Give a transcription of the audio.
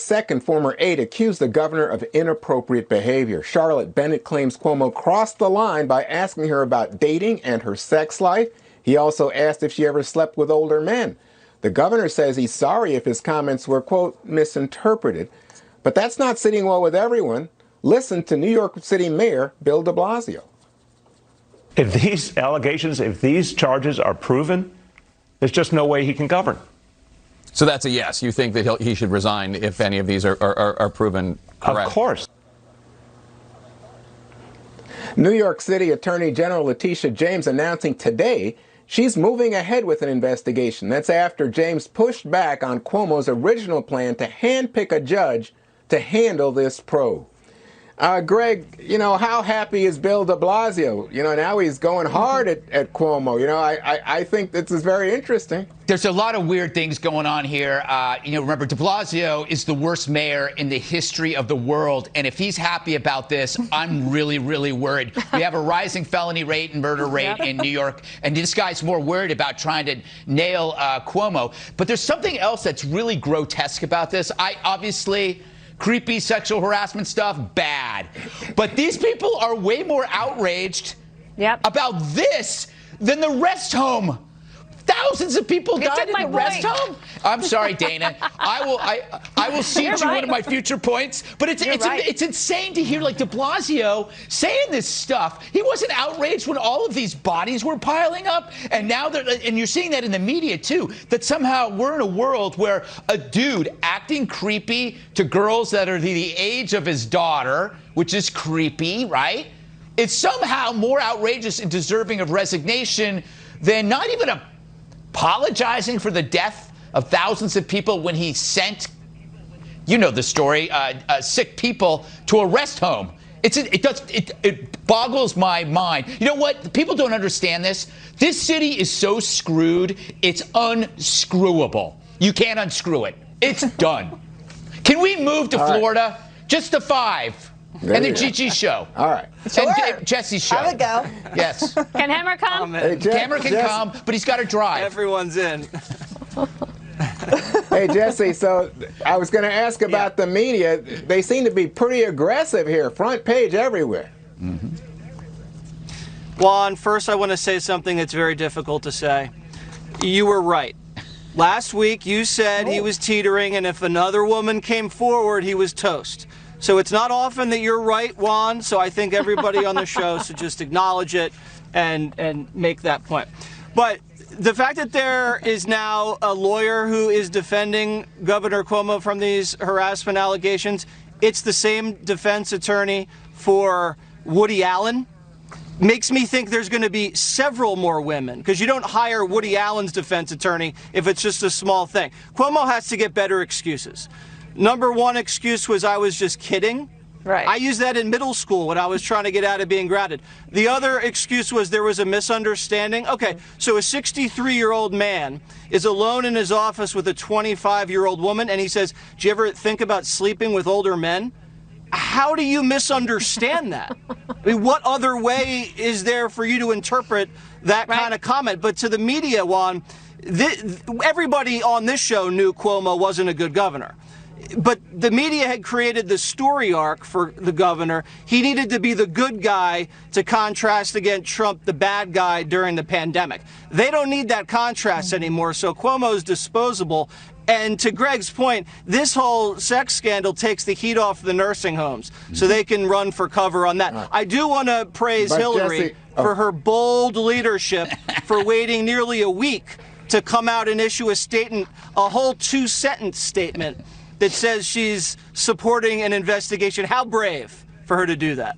Second former aide accused the governor of inappropriate behavior. Charlotte Bennett claims Cuomo crossed the line by asking her about dating and her sex life. He also asked if she ever slept with older men. The governor says he's sorry if his comments were, quote, misinterpreted. But that's not sitting well with everyone. Listen to New York City Mayor Bill de Blasio. If these allegations, if these charges are proven, there's just no way he can govern. So that's a yes. You think that he should resign if any of these are proven correct? Of course. New York City Attorney General Letitia James announcing today she's moving ahead with an investigation. That's after James pushed back on Cuomo's original plan to handpick a judge to handle this probe. Greg, how happy is Bill de Blasio? Now he's going hard at Cuomo. I think this is very interesting. There's a lot of weird things going on here. Remember, de Blasio is the worst mayor in the history of the world. And if he's happy about this, I'm really, really worried. We have a rising felony rate and murder rate in New York. And this guy's more worried about trying to nail Cuomo. But there's something else that's really grotesque about this. Creepy sexual harassment stuff, bad. But these people are way more outraged about this than the rest home. Thousands of people died in the rest home. I'm sorry, Dana. I will cede you one of my future points. But it's insane to hear de Blasio saying this stuff. He wasn't outraged when all of these bodies were piling up, and now you're seeing that in the media too. That somehow we're in a world where a dude acting creepy to girls that are the age of his daughter, which is creepy, right? It's somehow more outrageous and deserving of resignation than not even apologizing for the death of thousands of people when he sent, the story, sick people to a rest home. It boggles my mind. You know what? People don't understand this. This city is so screwed, it's unscrewable. You can't unscrew it. It's done. Can we move to Florida? Just the 5. And the Gigi show. All right. Sure. And Jesse's show. I would go. Yes. Can Hammer come? Hammer can come, but he's got to drive. Everyone's in. Hey, Jesse, so I was going to ask about the media. They seem to be pretty aggressive here, front page everywhere. Mm-hmm. Juan, first I want to say something that's very difficult to say. You were right. Last week you said he was teetering, and if another woman came forward, he was toast. So it's not often that you're right, Juan, so I think everybody on the show should just acknowledge it and make that point. But the fact that there is now a lawyer who is defending Governor Cuomo from these harassment allegations, it's the same defense attorney for Woody Allen, makes me think there's going to be several more women, because you don't hire Woody Allen's defense attorney if it's just a small thing. Cuomo has to get better excuses. Number one excuse was I was just kidding. Right. I used that in middle school when I was trying to get out of being grounded. The other excuse was there was a misunderstanding. Okay, so a 63-year-old man is alone in his office with a 25-year-old woman, and he says, "Do you ever think about sleeping with older men?" How do you misunderstand that? I mean, what other way is there for you to interpret that kind of comment? But to the media, Juan, everybody on this show knew Cuomo wasn't a good governor. But the media had created the story arc for the governor. He needed to be the good guy to contrast against Trump, the bad guy during the pandemic. They don't need that contrast anymore, so Cuomo's disposable. And to Greg's point, this whole sex scandal takes the heat off the nursing homes, so they can run for cover on that. I do want to praise Hillary for her bold leadership for waiting nearly a week to come out and issue a statement, a whole 2-sentence statement that says she's supporting an investigation. How brave for her to do that.